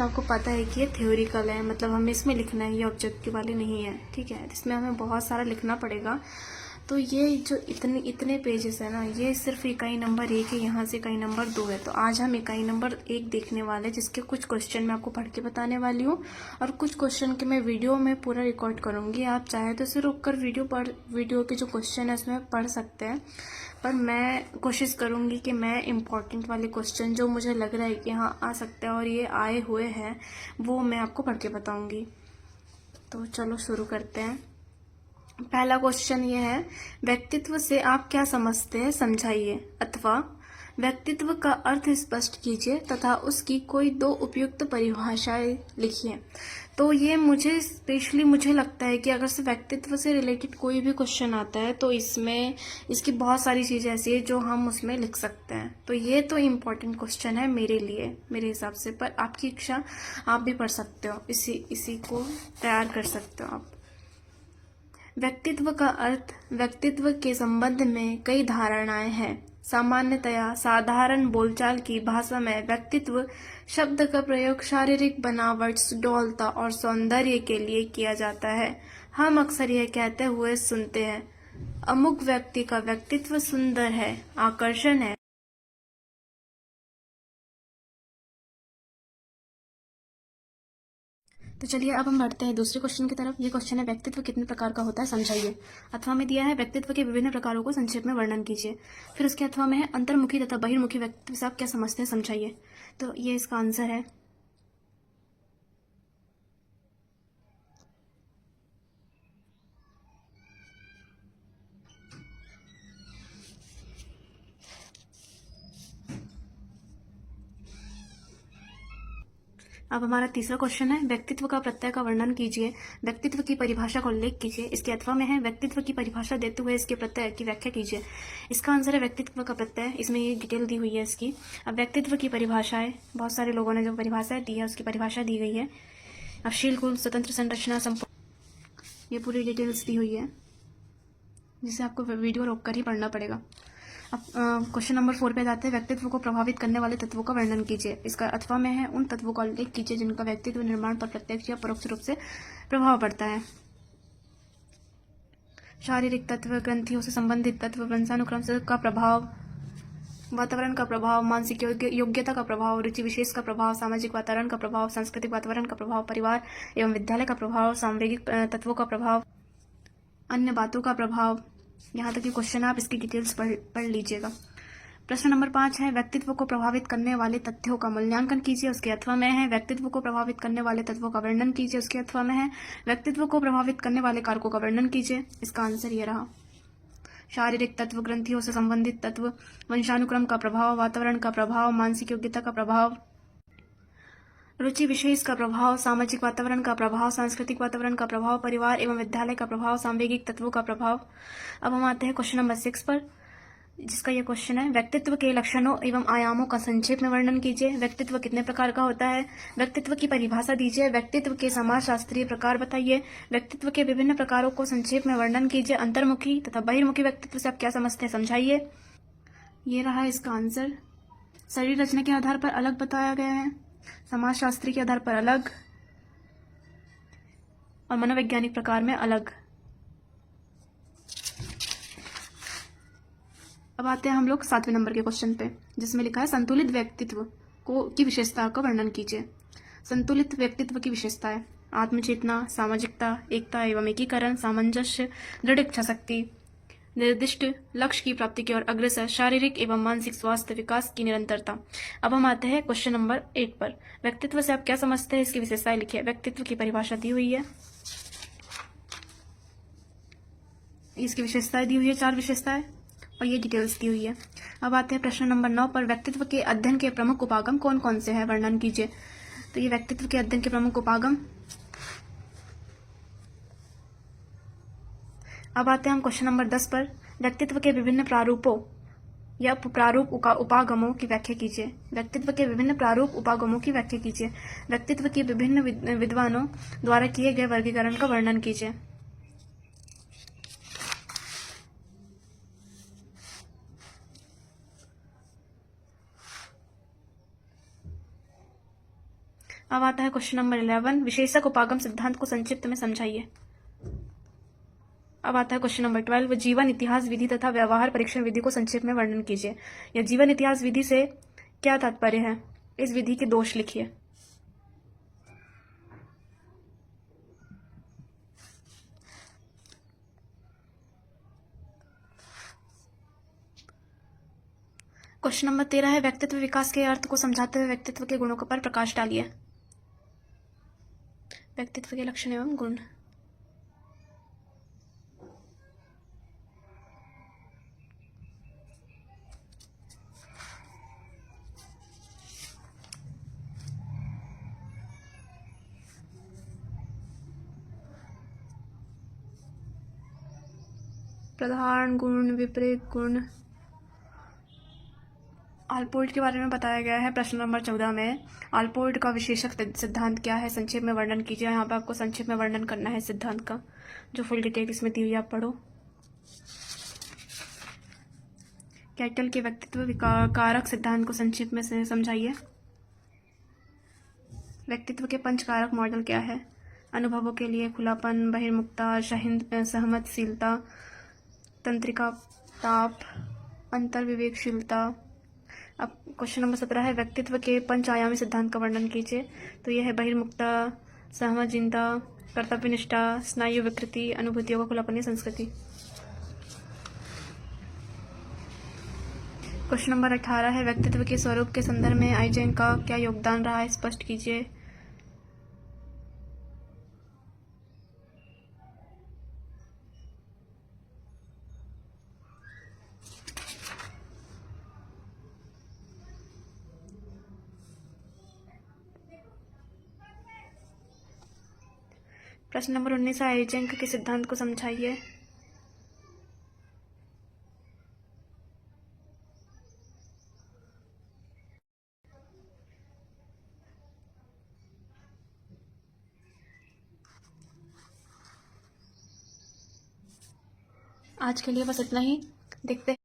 तो आपको पता है कि ये थ्योरिकल है, मतलब हमें इसमें लिखना है, ये ऑब्जेक्टिव वाले नहीं है, ठीक है। इसमें हमें बहुत सारा लिखना पड़ेगा। तो ये जो इतने पेजेस है ना, ये सिर्फ इकाई नंबर 1 है, यहाँ से इकाई नंबर 2 है। तो आज हम इकाई नंबर 1 देखने वाले हैं, जिसके कुछ क्वेश्चन मैं आपको पढ़ के बताने वाली हूँ और कुछ क्वेश्चन के मैं वीडियो में पूरा रिकॉर्ड करूँगी। आप चाहे तो इसे रुक कर वीडियो के जो क्वेश्चन है उसमें पढ़ सकते हैं, पर मैं कोशिश करूँगी कि मैं इम्पॉर्टेंट वाले क्वेश्चन जो मुझे लग रहा है कि हाँ आ सकते हैं और ये आए हुए हैं, वो मैं आपको पढ़ के बताऊँगी। तो चलो शुरू करते हैं। पहला क्वेश्चन ये है, व्यक्तित्व से आप क्या समझते हैं, समझाइए। अथवा व्यक्तित्व का अर्थ स्पष्ट कीजिए तथा उसकी कोई 2 उपयुक्त परिभाषाएं लिखिए। तो ये मुझे लगता है कि अगर से व्यक्तित्व से रिलेटेड कोई भी क्वेश्चन आता है तो इसमें इसकी बहुत सारी चीज़ें ऐसी है जो हम उसमें लिख सकते हैं। तो ये तो इम्पोर्टेंट क्वेश्चन है मेरे लिए, मेरे हिसाब से, पर आपकी इच्छा, आप भी पढ़ सकते हो, इसी को तैयार कर सकते हो आप। व्यक्तित्व का अर्थ, व्यक्तित्व के संबंध में कई धारणाएं हैं। सामान्यतया साधारण बोलचाल की भाषा में व्यक्तित्व शब्द का प्रयोग शारीरिक बनावट, सुडौलता और सौंदर्य के लिए किया जाता है। हम अक्सर यह कहते हुए सुनते हैं, अमुक व्यक्ति का व्यक्तित्व सुंदर है, आकर्षण है। तो चलिए अब हम बढ़ते हैं दूसरे क्वेश्चन की तरफ। ये क्वेश्चन है, व्यक्तित्व कितने प्रकार का होता है, समझाइए। अथवा में दिया है, व्यक्तित्व के विभिन्न प्रकारों को संक्षेप में वर्णन कीजिए। फिर उसके अथवा में है, अंतर्मुखी तथा बहिर्मुखी व्यक्तित्व से आप क्या समझते हैं, समझाइए। तो ये इसका आंसर है। अब हमारा तीसरा क्वेश्चन है, व्यक्तित्व का प्रत्यय का वर्णन कीजिए, व्यक्तित्व की परिभाषा का उल्लेख कीजिए। इसके अथवा में है, व्यक्तित्व की परिभाषा देते हुए इसके प्रत्यय की व्याख्या कीजिए। इसका आंसर है व्यक्तित्व का प्रत्यय। इसमें ये डिटेल दी हुई है इसकी। अब व्यक्तित्व की परिभाषाएं, बहुत सारे लोगों ने जो परिभाषाएं दी है उसकी परिभाषा दी गई है। अब शील, कुल, स्वतंत्र, संरचना, संपूर्ण, ये पूरी डिटेल्स दी हुई है, जिसे आपको वीडियो रोक कर ही पढ़ना पड़ेगा। अब क्वेश्चन नंबर 4 पे जाते हैं, व्यक्तित्व को प्रभावित करने वाले तत्वों का वर्णन कीजिए। इसका अथवा में है, उन तत्वों का उल्लेख कीजिए जिनका व्यक्तित्व निर्माण पर प्रत्यक्ष या परोक्ष रूप से प्रभाव पड़ता है। शारीरिक तत्व, ग्रंथियों से संबंधित तत्व, वंशानुक्रम का प्रभाव, वातावरण का प्रभाव, मानसिक योग्यता का प्रभाव, रुचि विशेष का प्रभाव, सामाजिक वातावरण का प्रभाव, सांस्कृतिक वातावरण का प्रभाव, परिवार एवं विद्यालय का प्रभाव, सांवेगिक तत्वों का प्रभाव, अन्य बातों का प्रभाव। यहाँ तक कि क्वेश्चन आप इसकी डिटेल्स पढ़ लीजिएगा। प्रश्न नंबर 5 है, व्यक्तित्व को प्रभावित करने वाले तथ्यों का मूल्यांकन कीजिए। उसके अथवा में है, व्यक्तित्व को प्रभावित करने वाले तत्वों का वर्णन कीजिए। उसके अथवा में है, व्यक्तित्व को प्रभावित करने वाले कारकों का वर्णन कीजिए। इसका आंसर ये रहा, शारीरिक तत्व, ग्रंथियों से संबंधित तत्व, वंशानुक्रम का प्रभाव, वातावरण का प्रभाव, मानसिक योग्यता का प्रभाव, रुचि विशेष का प्रभाव, सामाजिक वातावरण का प्रभाव, सांस्कृतिक वातावरण का प्रभाव, परिवार एवं विद्यालय का प्रभाव, सांवेगिक तत्वों का प्रभाव। अब हम आते हैं क्वेश्चन नंबर 6 पर, जिसका यह क्वेश्चन है, व्यक्तित्व के लक्षणों एवं आयामों का संक्षेप में वर्णन कीजिए। व्यक्तित्व कितने प्रकार का होता है, व्यक्तित्व की परिभाषा दीजिए। व्यक्तित्व के समाजशास्त्रीय प्रकार बताइए। व्यक्तित्व के विभिन्न प्रकारों को संक्षेप में वर्णन कीजिए। अंतर्मुखी तथा बहिर्मुखी व्यक्तित्व से आप क्या समझते हैं, समझाइए। ये रहा इसका आंसर। शरीर रचना के आधार पर अलग बताया गया है, समाजशास्त्री के आधार पर अलग और मनोवैज्ञानिक प्रकार में अलग। अब आते हैं हम लोग 7वें नंबर के क्वेश्चन पे, जिसमें लिखा है, संतुलित व्यक्तित्व की विशेषता का वर्णन कीजिए। संतुलित व्यक्तित्व की विशेषताएं, आत्मचेतना, सामाजिकता, एकता एवं एकीकरण, सामंजस्य, दृढ़ इच्छा शक्ति, निर्दिष्ट लक्ष्य की प्राप्ति की ओर अग्रसर, शारीरिक एवं मानसिक स्वास्थ्य, विकास की निरंतरता। अब हम आते हैं क्वेश्चन नंबर 8 पर, व्यक्तित्व से आप क्या समझते हैं, इसकी विशेषताएं लिखिए। व्यक्तित्व की परिभाषा दी हुई है, इसकी विशेषताएं दी हुई है, 4 विशेषताएं, और ये डिटेल्स दी हुई है। अब आते हैं प्रश्न नंबर 9 पर, व्यक्तित्व के अध्ययन के प्रमुख उपागम कौन कौन से हैं, वर्णन कीजिए। तो ये व्यक्तित्व के अध्ययन के प्रमुख उपागम। अब आते हैं हम क्वेश्चन नंबर 10 पर, व्यक्तित्व के विभिन्न प्रारूपों या प्रारूप उपागमों की व्याख्या कीजिए। व्यक्तित्व के विभिन्न प्रारूप उपागमों की व्याख्या कीजिए। व्यक्तित्व के विभिन्न विद्वानों द्वारा किए गए वर्गीकरण का वर्णन कीजिए। अब आता है क्वेश्चन नंबर 11, विशेषक उपागम सिद्धांत को संक्षिप्त में समझाइए। अब आता है क्वेश्चन नंबर 12, जीवन इतिहास विधि तथा व्यवहार परीक्षण विधि को संक्षेप में वर्णन कीजिए। या जीवन इतिहास विधि से क्या तात्पर्य है, इस विधि के दोष लिखिए। क्वेश्चन नंबर 13 है, व्यक्तित्व विकास के अर्थ को समझाते हुए व्यक्तित्व के गुणों पर प्रकाश डालिए। व्यक्तित्व के लक्षण एवं गुण। प्रधान गुण, विपरीत गुण। आल्पोर्ट के बारे में बताया गया है प्रश्न नंबर 14 में। आल्पोर्ट का विशेषक सिद्धांत क्या है, संक्षेप में वर्णन कीजिए। यहाँ पर आपको संक्षेप में वर्णन करना है सिद्धांत का, जो फुल डिटेल इसमें दी हुई आप पढ़ो। कैटल के व्यक्तित्व कारक सिद्धांत को संक्षेप में समझाइए। व्यक्तित्व के पंचकारक मॉडल क्या है? अनुभवों के लिए खुलापन, बहिर्मुखता, सहमतशीलता, तंत्रिका ताप, अंतर्विवेकशीलता। अब क्वेश्चन नंबर 17 है, व्यक्तित्व के पंच आयामी सिद्धांत का वर्णन कीजिए। तो यह है बहिर्मुखता, सहमतशीलता, कर्तव्यनिष्ठा, स्नायु विकृति, अनुभूतियों का खुलापन, संस्कृति। क्वेश्चन नंबर 18 है, व्यक्तित्व के स्वरूप के संदर्भ में आइजेंक का क्या योगदान रहा है, स्पष्ट कीजिए। प्रश्न नंबर 19 है, आइजेंक के सिद्धांत को समझाइए। आज के लिए बस इतना ही, देखते हैं।